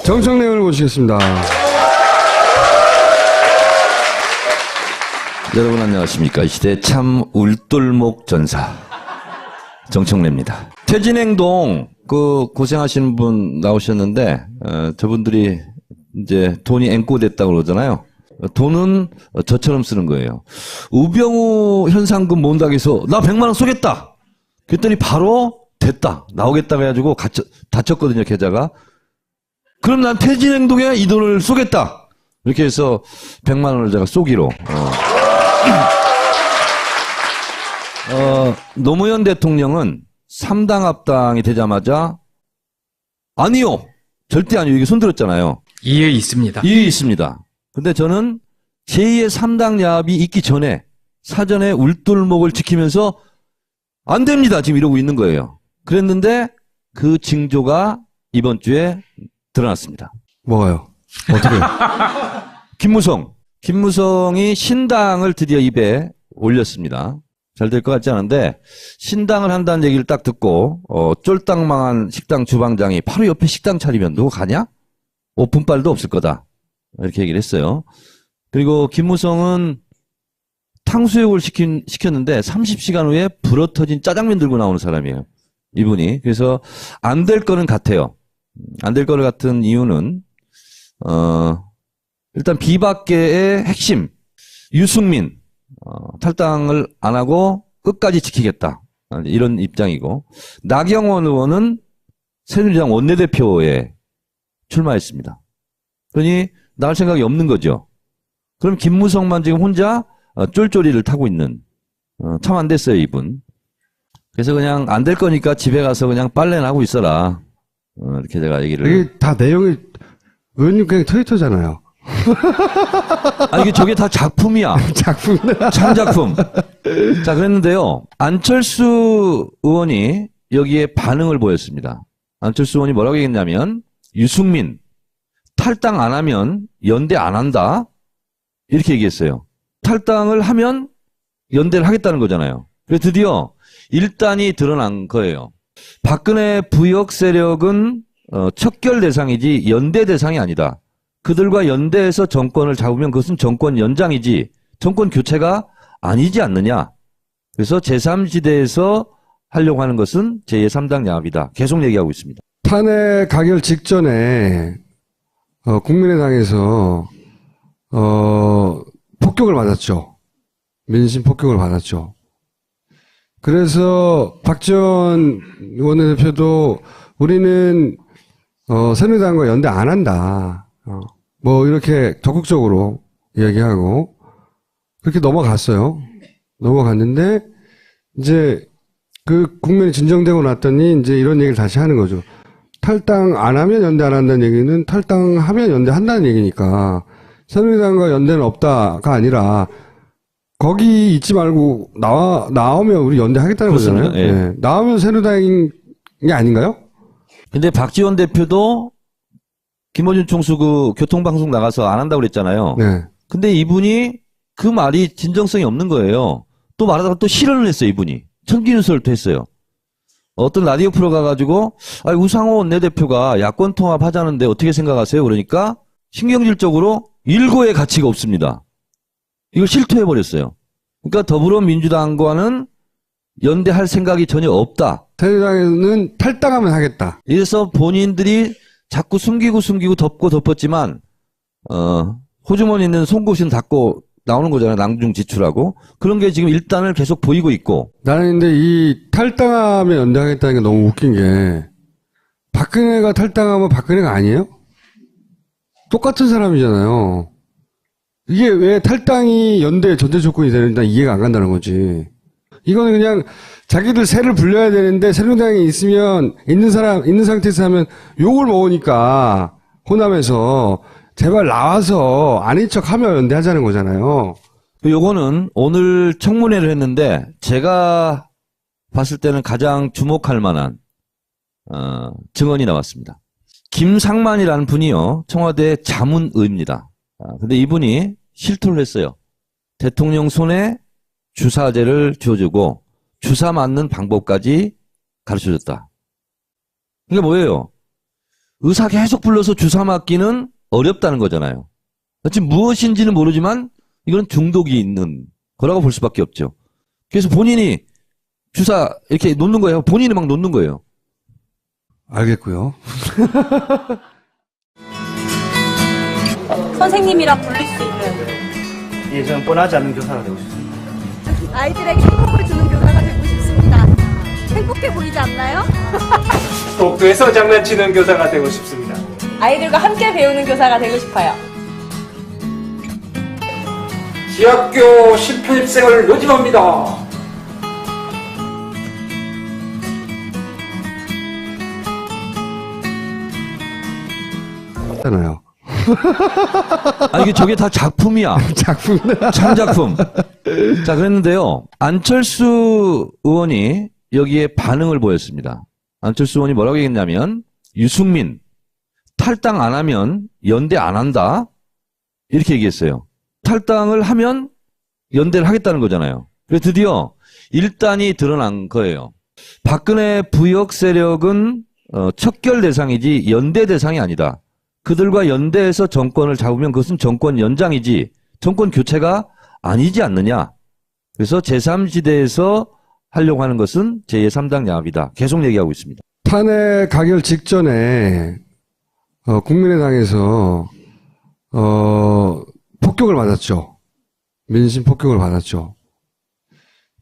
정청래 의원을 모시겠습니다. 여러분 안녕하십니까. 이 시대 참 울돌목 전사 정청래입니다. 퇴진행동 고생하시는 분 나오셨는데 저분들이 이제 돈이 앵꼬됐다고 그러잖아요. 돈은 저처럼 쓰는 거예요. 우병우 현상금 모은다고 해서 나 100만 원 쏘겠다. 그랬더니 바로 됐다. 나오겠다고 해가지고 다쳤거든요, 계좌가. 그럼 난 퇴진행동에 이 돈을 쏘겠다. 이렇게 해서 100만 원을 제가 쏘기로. 노무현 대통령은 3당 합당이 되자마자 아니요. 절대 아니요. 이게 손들었잖아요. 이해 있습니다. 이해 있습니다. 근데 저는 제2의 3당 야합이 있기 전에 사전에 울돌목을 지키면서 안 됩니다. 지금 이러고 있는 거예요. 그랬는데 그 징조가 이번 주에 드러났습니다. 뭐가요? 어떻게? 김무성이 신당을 드디어 입에 올렸습니다. 잘 될 것 같지 않은데 신당을 한다는 얘기를 딱 듣고 쫄딱 망한 식당 주방장이 바로 옆에 식당 차리면 누구 가냐? 오픈빨도 없을 거다. 이렇게 얘기를 했어요. 그리고 김무성은 탕수육을 시켰는데 30시간 후에 불어터진 짜장면 들고 나오는 사람이에요. 이분이. 그래서 안 될 거는 같아요. 안 될 거를 같은 이유는 일단 비박계의 핵심 유승민 탈당을 안 하고 끝까지 지키겠다. 이런 입장이고 나경원 의원은 새누리당 원내대표에 출마했습니다. 그러니 나올 생각이 없는 거죠. 그럼 김무성만 지금 혼자 쫄쫄이를 타고 있는 참 안 됐어요, 이분. 그래서 그냥 안 될 거니까 집에 가서 그냥 빨래나 하고 있어라. 이렇게 제가 얘기를. 이게 다 내용이 의원님 그냥 트위터잖아요. 이게 저게 다 작품이야. 작품. 창작품. 자, 그랬는데요. 안철수 의원이 여기에 반응을 보였습니다. 안철수 의원이 뭐라고 얘기했냐면 유승민 탈당 안 하면 연대 안 한다. 이렇게 얘기했어요. 탈당을 하면 연대를 하겠다는 거잖아요. 그래서 드디어 일단이 드러난 거예요. 박근혜 부역 세력은 척결 대상이지 연대 대상이 아니다. 그들과 연대해서 정권을 잡으면 그것은 정권 연장이지 정권 교체가 아니지 않느냐. 그래서 제3지대에서 하려고 하는 것은 제2의 3당 야합이다. 계속 얘기하고 있습니다. 탄핵 가결 직전에 국민의당에서 폭격을 받았죠. 민심 폭격을 받았죠. 그래서 박지원 원내대표도 우리는 새누리당과 연대 안 한다. 뭐 이렇게 적극적으로 이야기하고 그렇게 넘어갔어요. 넘어갔는데 이제 그 국면이 진정되고 났더니 이제 이런 얘기를 다시 하는 거죠. 탈당 안 하면 연대 안 한다는 얘기는 탈당하면 연대 한다는 얘기니까 새누리당과 연대는 없다가 아니라 거기 있지 말고 나오면 우리 연대 하겠다는 그렇습니다. 거잖아요. 예. 네. 나오면 새누리당이 아닌가요? 근데 박지원 대표도 김어준 총수 그 교통방송 나가서 안 한다고 그랬잖아요. 네. 근데 이분이 그 말이 진정성이 없는 거예요. 또 말하다가 또 실언을 했어요, 이분이. 청기누설도 했어요. 어떤 라디오 프로 가가지고, 우상호 원내대표가 야권 통합하자는데 어떻게 생각하세요? 그러니까 신경질적으로 일고의 가치가 없습니다. 이걸 실토해버렸어요. 그러니까 더불어민주당과는 연대할 생각이 전혀 없다. 새누리당에는 탈당하면 하겠다. 이래서 본인들이 자꾸 숨기고 덮었지만 호주머니 있는 송곳이는 닫고 나오는 거잖아요. 낭중 지출하고. 그런 게 지금 일단을 계속 보이고 있고. 나는 근데 이 탈당하면 연대하겠다는 게 너무 웃긴 게 박근혜가 탈당하면 박근혜가 아니에요? 똑같은 사람이잖아요. 이게 왜 탈당이 연대 전제 조건이 되는지 난 이해가 안 간다는 거지. 이거는 그냥 자기들 새를 불려야 되는데 새누리당에 있으면 있는 상태에서 하면 욕을 먹으니까 호남에서 제발 나와서 아닌 척하면 연대하자는 거잖아요. 요거는 오늘 청문회를 했는데 제가 봤을 때는 가장 주목할 만한 증언이 나왔습니다. 김상만이라는 분이요. 청와대 자문의입니다. 근데 이분이 실토를 했어요. 대통령 손에 주사제를 쥐어주고 주사 맞는 방법까지 가르쳐줬다. 이게 뭐예요? 의사 계속 불러서 주사 맞기는 어렵다는 거잖아요. 지금 무엇인지는 모르지만 이건 중독이 있는 거라고 볼 수밖에 없죠. 그래서 본인이 주사 이렇게 놓는 거예요. 본인이 막 놓는 거예요. 알겠고요. 선생님이라 부를 수 있는 예, 저는 뻔하지 않는 교사가 되고 싶습니다. 아이들에게 행복을 주는 교사가 되고 싶습니다. 행복해 보이지 않나요? 독도에서 장난치는 교사가 되고 싶습니다. 아이들과 함께 배우는 교사가 되고 싶어요. 지학교 실패 입생을 요즘합니다. 잖아요. 아니, 이게 저게 다 작품이야. 작품. 창작품. 자, 그랬는데요. 안철수 의원이 여기에 반응을 보였습니다. 안철수 의원이 뭐라고 얘기했냐면, 유승민, 탈당 안 하면 연대 안 한다. 이렇게 얘기했어요. 탈당을 하면 연대를 하겠다는 거잖아요. 그래서 드디어 일단이 드러난 거예요. 박근혜 부역 세력은 척결 대상이지 연대 대상이 아니다. 그들과 연대해서 정권을 잡으면 그것은 정권 연장이지 정권 교체가 아니지 않느냐. 그래서 제3지대에서 하려고 하는 것은 제3당 야합이다. 계속 얘기하고 있습니다. 탄핵 가결 직전에 국민의당에서 폭격을 받았죠. 민심 폭격을 받았죠.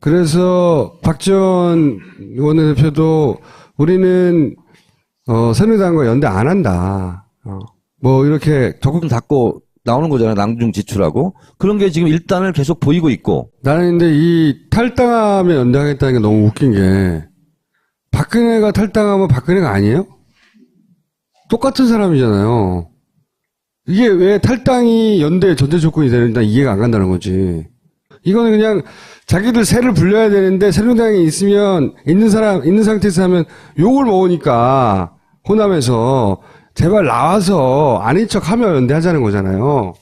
그래서 박지원 원내대표도 우리는 새누리당과 연대 안 한다. 뭐 이렇게 적극 닫고 나오는 거잖아요. 낭중 지출하고. 그런 게 지금 일단을 계속 보이고 있고. 나는 근데 이 탈당하면 연대하겠다는 게 너무 웃긴 게 박근혜가 탈당하면 박근혜가 아니에요? 똑같은 사람이잖아요. 이게 왜 탈당이 연대 전제 조건이 되는지 이해가 안 간다는 거지. 이거는 그냥 자기들 새를 불려야 되는데 새누리당에 있으면 있는 상태에서 하면 욕을 먹으니까 호남에서 제발 나와서 아닌 척하면 연대하자는 거잖아요.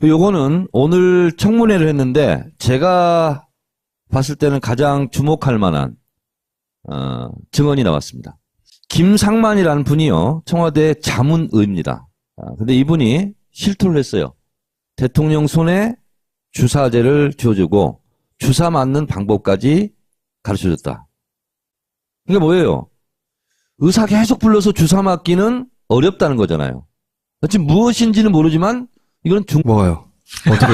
요거는 오늘 청문회를 했는데 제가 봤을 때는 가장 주목할 만한 증언이 나왔습니다. 김상만이라는 분이요. 청와대 자문의입니다. 근데 이분이 실토를 했어요. 대통령 손에 주사제를 쥐어주고 주사 맞는 방법까지 가르쳐줬다. 이게 뭐예요? 의사 계속 불러서 주사 맞기는 어렵다는 거잖아요. 지금 무엇인지는 모르지만 이건 뭐가요? 어떻게?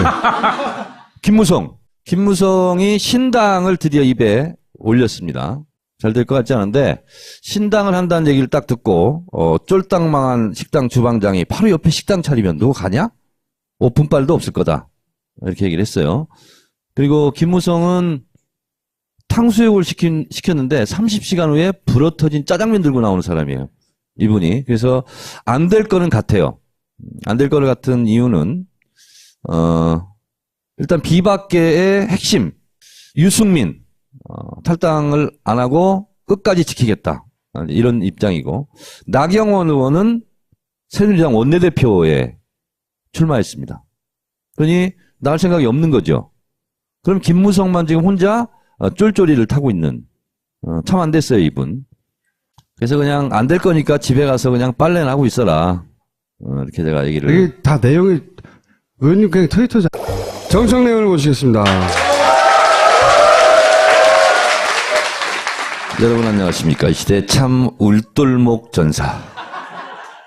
김무성이 신당을 드디어 입에 올렸습니다. 잘 될 것 같지 않은데 신당을 한다는 얘기를 딱 듣고 쫄딱 망한 식당 주방장이 바로 옆에 식당 차리면 누구 가냐? 오픈빨도 없을 거다. 이렇게 얘기를 했어요. 그리고 김무성은 탕수육을 시켰는데 30시간 후에 불어터진 짜장면 들고 나오는 사람이에요. 이분이. 그래서 안 될 거는 같아요. 안 될 거를 같은 이유는 일단 비박계의 핵심 유승민 탈당을 안 하고 끝까지 지키겠다. 이런 입장이고 나경원 의원은 새누리당 원내대표에 출마했습니다. 그러니 나올 생각이 없는 거죠. 그럼 김무성만 지금 혼자 쫄쫄이를 타고 있는 참 안 됐어요 이분. 그래서 그냥 안 될 거니까 집에 가서 그냥 빨래나 하고 있어라. 이렇게 제가 얘기를. 이게 다 내용이 의원님 그냥 트위터자. 정청래을 모시겠습니다. 여러분 안녕하십니까. 이 시대 참 울돌목 전사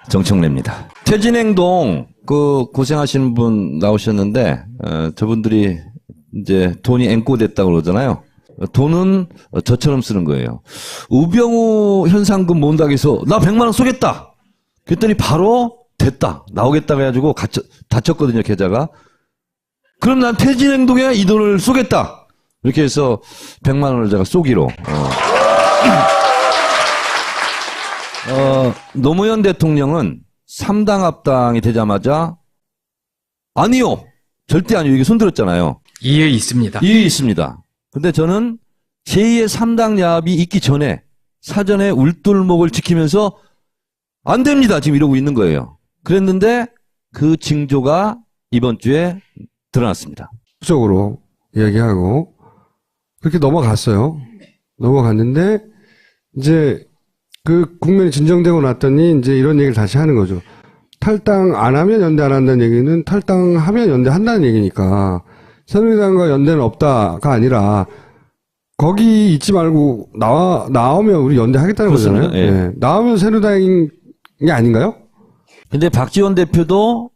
정청래입니다. 퇴진행동 고생하시는 분 나오셨는데 저분들이 이제 돈이 앵꼬됐다고 그러잖아요. 돈은 저처럼 쓰는 거예요. 우병우 현상금 모은다고 해서 나 100만 원 쏘겠다. 그랬더니 바로 됐다. 나오겠다고 해가지고 다쳤거든요 계좌가. 그럼 난 퇴진행동에 이 돈을 쏘겠다. 이렇게 해서 100만 원을 제가 쏘기로. 노무현 대통령은 3당 합당이 되자마자 아니요. 절대 아니요. 이게 손들었잖아요. 이해 있습니다. 이해 있습니다. 근데 저는 제2의 3당 야합이 있기 전에 사전에 울돌목을 지키면서 안 됩니다. 지금 이러고 있는 거예요. 그랬는데 그 징조가 이번 주에 드러났습니다. 적으로 이야기하고 그렇게 넘어갔어요. 넘어갔는데 이제 그 국면이 진정되고 났더니 이제 이런 얘기를 다시 하는 거죠. 탈당 안 하면 연대 안 한다는 얘기는 탈당하면 연대한다는 얘기니까 새누리당과 연대는 없다가 아니라 거기 있지 말고 나오면 우리 연대하겠다는 그렇습니다. 거잖아요. 예. 예. 나오면 새누리당이 아닌가요? 근데 박지원 대표도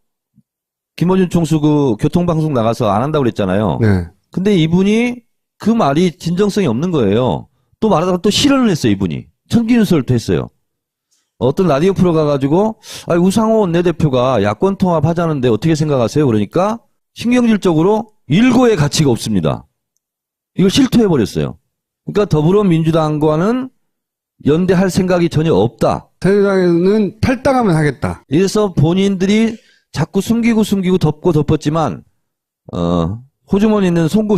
김어준 총수 그 교통방송 나가서 안 한다고 그랬잖아요. 네. 근데 이분이 그 말이 진정성이 없는 거예요. 또 말하다가 또 실언을 했어요, 이분이. 천기누설도 했어요. 어떤 라디오 프로 가가지고, 우상호 원내대표가 야권 통합하자는데 어떻게 생각하세요? 그러니까 신경질적으로 일고의 가치가 없습니다. 이걸 실토해버렸어요. 그러니까 더불어민주당과는 연대할 생각이 전혀 없다. 새누리당에는 탈당하면 하겠다. 이래서 본인들이 자꾸 숨기고 덮었지만, 호주머니 있는 송곳이